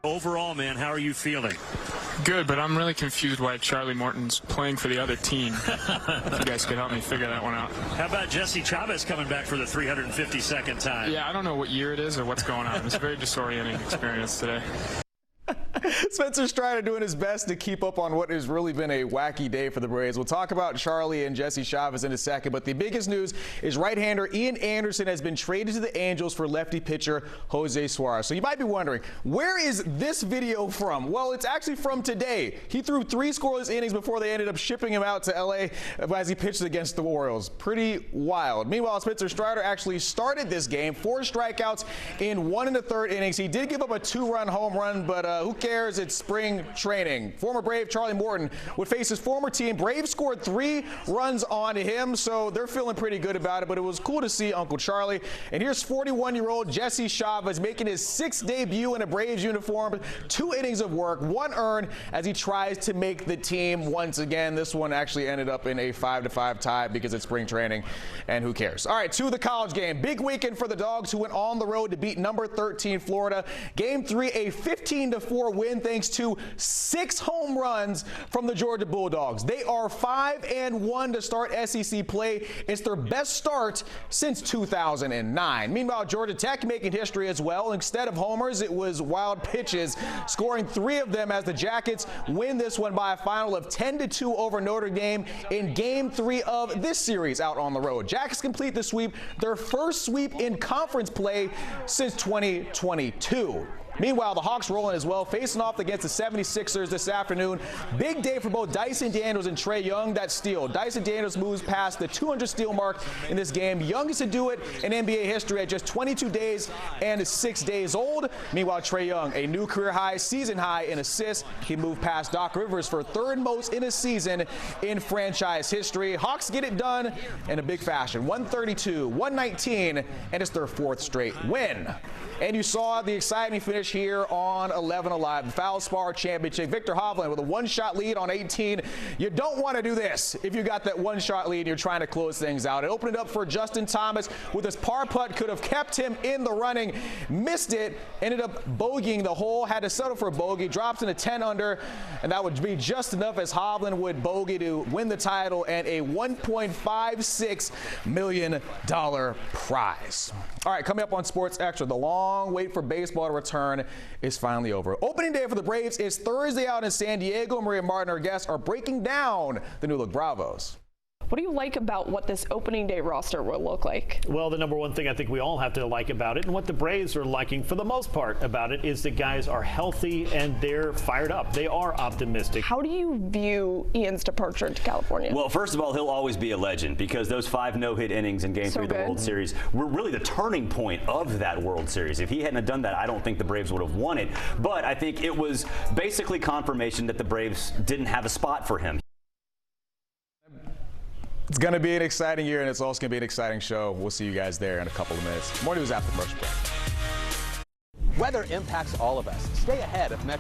Overall, man, how are you feeling? Good, but I'm really confused why Charlie Morton's playing for the other team. If you guys could help me figure that one out. How about Jesse Chavez coming back for the 352nd time? Yeah, I don't know what year it is or what's going on. It's a very disorienting experience today. Spencer Strider doing his best to keep up on what has really been a wacky day for the Braves. We'll talk about Charlie and Jesse Chavez in a second, but the biggest news is right-hander Ian Anderson has been traded to the Angels for lefty pitcher Jose Suarez. So you might be wondering, where is this video from? Well, it's actually from today. He threw 3 scoreless innings before they ended up shipping him out to L.A. as he pitched against the Orioles. Pretty wild. Meanwhile, Spencer Strider actually started this game, 4 strikeouts in 1 1/3 innings. He did give up a 2-run home run, but who cares? It's spring training. Former Brave Charlie Morton would face his former team. Braves scored 3 runs on him, so they're feeling pretty good about it, but it was cool to see Uncle Charlie. And here's 41-year-old Jesse Chavez making his 6th debut in a Braves uniform. 2 innings of work, 1 earned as he tries to make the team once again. This one actually ended up in a 5-5 tie because it's spring training, and who cares? All right, to the college game. Big weekend for the Dogs, who went on the road to beat number 13 Florida. Game 3, a 15-4 win thanks to 6 home runs from the Georgia Bulldogs. They are 5-1 to start SEC play. It's their best start since 2009. Meanwhile, Georgia Tech making history as well. Instead of homers, it was wild pitches, scoring 3 of them as the Jackets win this one by a final of 10-2 over Notre Dame in Game 3 of this series out on the road. Jackets complete the sweep, their first sweep in conference play since 2022. Meanwhile, the Hawks rolling as well, facing off against the 76ers this afternoon. Big day for both Dyson Daniels and Trae Young. That steal. Dyson Daniels moves past the 200 steal mark in this game. Youngest to do it in NBA history at just 22 days and 6 days old. Meanwhile, Trae Young, a new career high, season high in assists. He moved past Doc Rivers for 3rd most in a season in franchise history. Hawks get it done in a big fashion. 132-119, and it's their 4th straight win. And you saw the exciting finish here on 11Alive, the Foul Spar Championship. Victor Hovland with a 1-shot lead on 18. You don't want to do this if you got that 1-shot lead and you're trying to close things out. It opened it up for Justin Thomas with his par putt, could have kept him in the running, missed it, ended up bogeying the hole, had to settle for a bogey, drops in a 10 under, and that would be just enough as Hovland would bogey to win the title and a $1.56 million prize. All right, coming up on Sports Extra, the long wait for baseball to return is finally over. Opening day for the Braves is Thursday out in San Diego. Maria Martin, our guests, are breaking down the new look Bravos. What do you like about what this opening day roster will look like? Well, the number one thing I think we all have to like about it, and what the Braves are liking for the most part about it, is the guys are healthy and they're fired up. They are optimistic. How do you view Ian's departure to California? Well, first of all, he'll always be a legend because those 5 no-hit innings in Game 3 of the World Series were really the turning point of that World Series. If he hadn't done that, I don't think the Braves would have won it. But I think it was basically confirmation that the Braves didn't have a spot for him. It's going to be an exciting year, and it's also going to be an exciting show. We'll see you guys there in a couple of minutes. More news after the commercial break. Weather impacts all of us. Stay ahead of Metro.